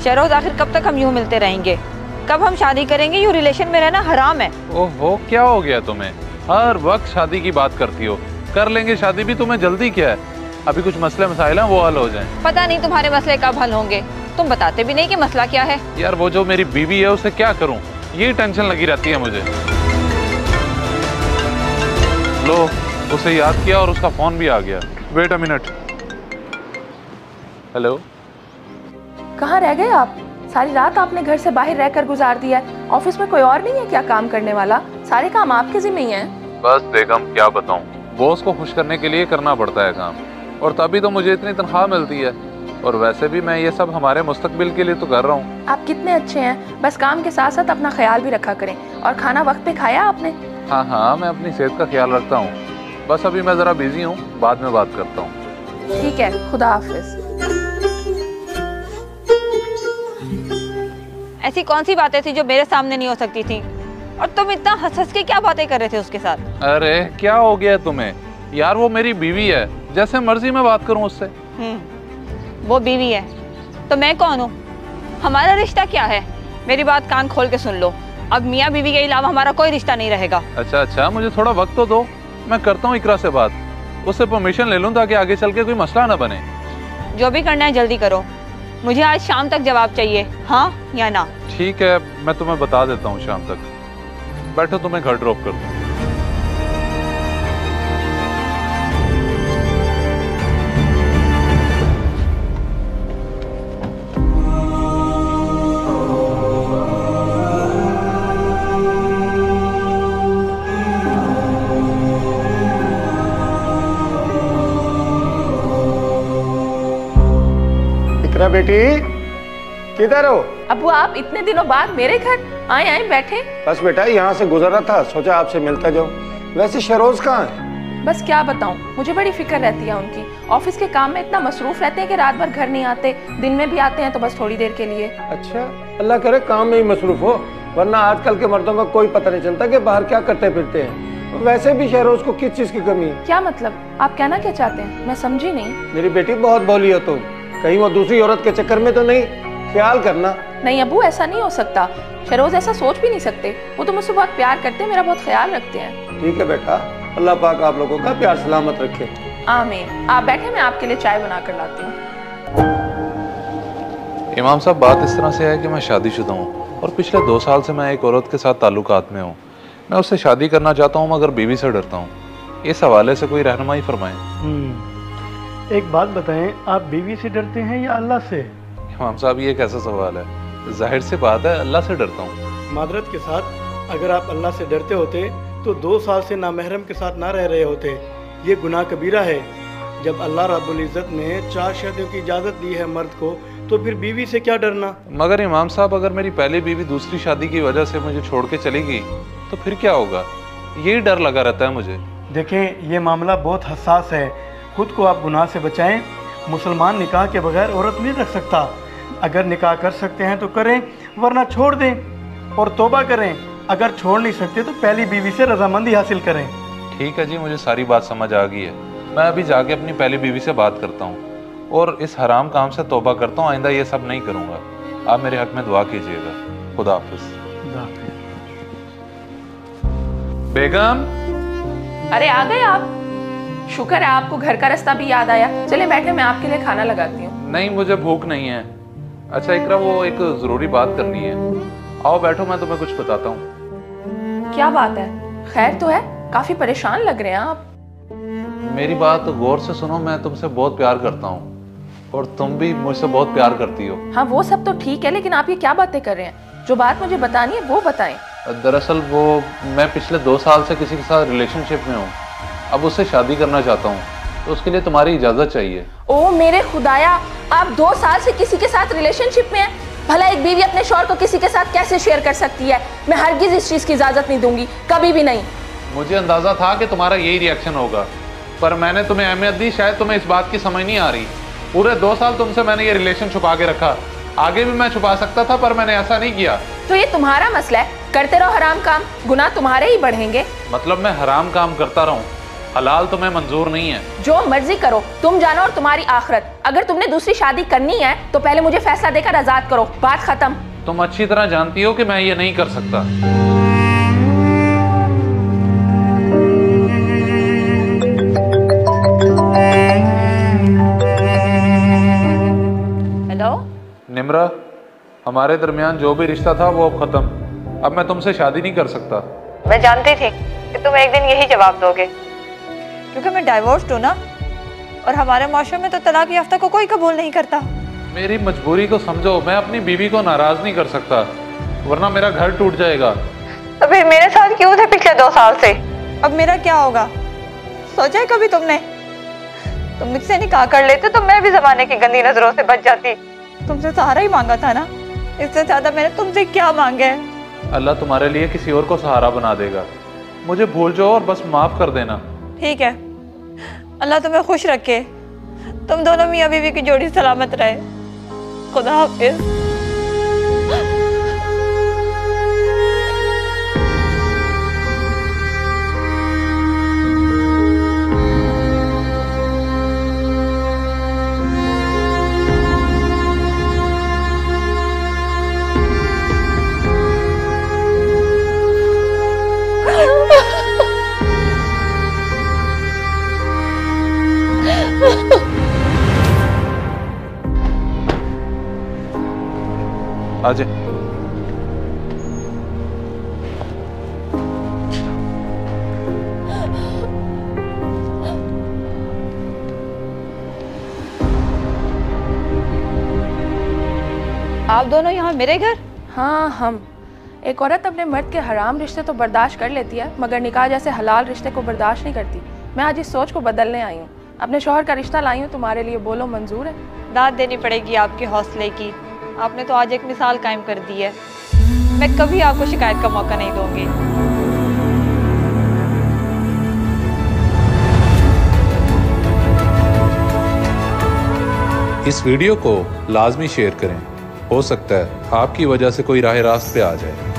शहरोज, आखिर कब तक हम यूँ मिलते रहेंगे? कब हम शादी करेंगे? यूँ रिलेशन में रहना हराम है। ओहो, क्या हो गया तुम्हें? हर वक्त शादी की बात करती हो। कर लेंगे शादी भी, तुम्हें जल्दी क्या है? अभी कुछ मसले मसाइल हैं, वो हल हो जाएं। पता नहीं तुम्हारे मसले कब हल होंगे, तुम बताते भी नहीं कि मसला क्या है। यार वो जो मेरी बीवी है उसे क्या करूं, यही टेंशन लगी रहती है मुझे। लो, उसे याद किया और उसका फोन भी आ गया। Wait a minute. हेलो, कहाँ रह गए आप? सारी रात आपने घर से बाहर रहकर गुजार दिया है। ऑफिस में कोई और नहीं है क्या काम करने वाला? सारे काम आपके जिम्मे ही हैं। बस बेगम क्या बताऊं, बॉस को खुश करने के लिए करना पड़ता है काम, और तभी तो मुझे इतनी तनख्वाह मिलती है। और वैसे भी मैं ये सब हमारे मुस्तकबिल के लिए तो कर रहा हूँ। आप कितने अच्छे हैं, बस काम के साथ साथ अपना ख्याल भी रखा करें। और खाना वक्त पे खाया आपने? हाँ हाँ, मैं अपनी सेहत का ख्याल रखता हूँ। बस अभी मैं जरा बिजी हूँ, बाद में बात करता हूँ। ठीक है, खुदा हाफिज। ऐसी कौन सी बातें थी जो मेरे सामने नहीं हो सकती थी? और तुम इतना हंस हंस के क्या बातें कर रहे थे उसके साथ? अरे क्या हो गया तुम्हें यार, वो मेरी बीवी है, जैसे मर्जी मैं बात करूं उससे। वो बीवी है तो मैं कौन हूँ? हमारा रिश्ता क्या है? मेरी बात कान खोल के सुन लो, अब मियाँ बीवी के अलावा हमारा कोई रिश्ता नहीं रहेगा। अच्छा, मुझे थोड़ा वक्त तो दो, मैं करता हूँ इकरा से बात, उससे परमिशन ले लूँ ताकि आगे चल के कोई मसला ना बने। जो भी करना है जल्दी करो, मुझे आज शाम तक जवाब चाहिए, हाँ या ना। ठीक है, मैं तुम्हें बता देता हूँ शाम तक। बैठो, तुम्हें घर ड्रॉप कर दूँ। इकरा बेटी, किधर हो? अबू, आप इतने दिनों बाद मेरे घर आए? आए बैठे। बस बेटा यहाँ से गुजर रहा था, सोचा आपसे मिलता जाऊं। वैसे शहरोज कहाँ है? बस क्या बताऊं, मुझे बड़ी फिक्र रहती है उनकी। ऑफिस के काम में इतना मसरूफ रहते हैं कि रात भर घर नहीं आते, दिन में भी आते हैं तो बस थोड़ी देर के लिए। अच्छा, अल्लाह करे काम में ही मसरूफ हो, वरना आजकल के मर्दों का कोई पता नहीं चलता कि बाहर क्या करते फिरते हैं। वैसे भी शहरोज को किस चीज की कमी है? क्या मतलब, आप कहना क्या चाहते हैं? मैं समझी नहीं। मेरी बेटी बहुत भोली हो तुम, कहीं वो दूसरी औरत के चक्कर में तो नहीं? ख्याल करना। नहीं अबू, ऐसा नहीं हो सकता। शहरोज ऐसा सोच भी नहीं सकते। वो तो मुझसे बहुत प्यार करते हैं, मेरा बहुत ख्याल रखते हैं। ठीक है बेटा, अल्लाह पाक आप लोगों का प्यार सलामत रखे। आमीन। आप बैठे, मैं आपके लिए चाय बना कर लाती हूँ। इमाम साहब, बात इस तरह से है कि मैं शादीशुदा हूँ और पिछले 2 साल से मैं एक औरत के साथ ताल्लुकात में हूँ। मैं उससे शादी करना चाहता हूँ मगर बीवी से डरता हूँ। इस हवाले से कोई रहनुमाई फरमाएं। एक बात बताएं, आप बीवी से डरते हैं या अल्लाह से? इमाम साहब, ये कैसा सवाल है? जाहिर सी बात है, अल्लाह से डरता हूँ। मादरत के साथ, अगर आप अल्लाह से डरते होते तो 2 साल से नामहरम के साथ ना रह रहे होते। ये गुनाह कबीरा है। जब अल्लाह रब्बुल इज़्ज़त ने 4 शादियों की इजाज़त दी है मर्द को, तो फिर बीवी से क्या डरना? मगर इमाम साहब, अगर मेरी पहली बीवी दूसरी शादी की वजह से मुझे छोड़ के चली गई तो फिर क्या होगा? यही डर लगा रहता है मुझे। देखें, ये मामला बहुत हसास है। खुद को आप गुनाह से बचाएं। मुसलमान निकाह के बगैर औरत नहीं रख सकता। अगर निकाह कर सकते हैं तो करें, वरना छोड़ दें और तौबा करें। अगर छोड़ नहीं सकते तो पहली बीवी से रजामंदी हासिल करें। ठीक है जी, मुझे सारी बात समझ आ गई है। मैं अभी जाके अपनी पहली बीवी से बात करता हूँ और इस हराम काम से तौबा करता हूँ। आइंदा ये सब नहीं करूँगा। आप मेरे हक में दुआ कीजिएगा। खुदा हाफिज। बेगम, अरे आ गए आप? शुक्र है आपको घर का रास्ता भी याद आया। चले बैठे, मैं आपके लिए खाना लगाती हूँ। नहीं, मुझे भूख नहीं है। अच्छा इकरा, वो एक जरूरी बात करनी है। आओ बैठो, मैं तुम्हें कुछ बताता हूँ। क्या बात है? खैर तो है? काफी परेशान लग रहे हैं आप। मेरी बात गौर से सुनो। मैं तुमसे बहुत प्यार करता हूँ और तुम भी मुझसे बहुत प्यार करती हो। हाँ वो सब तो ठीक है, लेकिन आप ये क्या बातें कर रहे हैं? जो बात मुझे बतानी है वो बताएं। दरअसल वो, मैं पिछले 2 साल से किसी के साथ रिलेशनशिप में हूँ। अब उससे शादी करना चाहता हूँ, तो उसके लिए तुम्हारी इजाजत चाहिए। ओ मेरे खुदाया, आप 2 साल से किसी के साथ रिलेशनशिप में हैं? भला एक बीवी अपने शौहर को किसी के साथ कैसे शेयर कर सकती है? मैं हरगिज इस चीज की इजाजत नहीं दूंगी, कभी भी नहीं। मुझे अंदाजा था कि तुम्हारा यही रिएक्शन होगा, पर मैंने तुम्हें अहमियत दी। शायद तुम्हें इस बात की समझ नहीं आ रही। पूरे 2 साल तुमसे मैंने ये रिलेशन छुपा के रखा। आगे भी मैं छुपा सकता था, पर मैंने ऐसा नहीं किया। तो ये तुम्हारा मसला है, करते रहो हराम काम, गुनाह तुम्हारे ही बढ़ेंगे। मतलब मैं हराम काम करता रहूं? हलाल तुम्हें मंजूर नहीं है। जो मर्जी करो, तुम जानो और तुम्हारी आखिरत। अगर तुमने दूसरी शादी करनी है तो पहले मुझे फैसला देकर आजाद करो, बात खत्म। तुम अच्छी तरह जानती हो कि मैं ये नहीं कर सकता। हेलो निम्रा, हमारे दरमियान जो भी रिश्ता था वो अब खत्म। अब मैं तुमसे शादी नहीं कर सकता। मैं जानती थी कि तुम एक दिन यही जवाब दोगे, क्योंकि मैं डाइवोर्स्ड हूँ ना, और हमारे माशरे में तो तलाक याफ्ता को कोई कबूल नहीं करता। मेरी मजबूरी को समझो, मैं अपनी बीवी को नाराज नहीं कर सकता, वरना मेरा घर टूट जाएगा। तो फिर मेरे साथ क्यों थे पिछले 2 साल से? अब मेरा क्या होगा? सोचा है कभी तुमने? तुम मुझसे निकाह कर लेते तो मैं भी जमाने की गंदी नजरों से बच जाती। तुमसे सहारा ही मांगा था ना, इससे ज्यादा मैंने तुमसे क्या मांगे? अल्लाह तुम्हारे लिए किसी और को सहारा बना देगा। मुझे भूल जाओ और बस माफ कर देना। ठीक है, अल्लाह तुम्हें खुश रखे। तुम दोनों मियाँ बीवी की जोड़ी सलामत रहे। खुदा हाफिज। आजे। आप दोनों यहाँ मेरे घर? हाँ, हम। एक औरत अपने मर्द के हराम रिश्ते तो बर्दाश्त कर लेती है, मगर निकाह जैसे हलाल रिश्ते को बर्दाश्त नहीं करती। मैं आज इस सोच को बदलने आई हूँ। अपने शौहर का रिश्ता लाई हूँ, तुम्हारे लिए बोलो मंजूर है? दाद देनी पड़ेगी आपके हौसले की। आपने तो आज एक मिसाल कायम कर दी है। मैं कभी आपको शिकायत का मौका नहीं दूंगी। इस वीडियो को लाजमी शेयर करें। हो सकता है आपकी वजह से कोई राह रास्त पे आ जाए।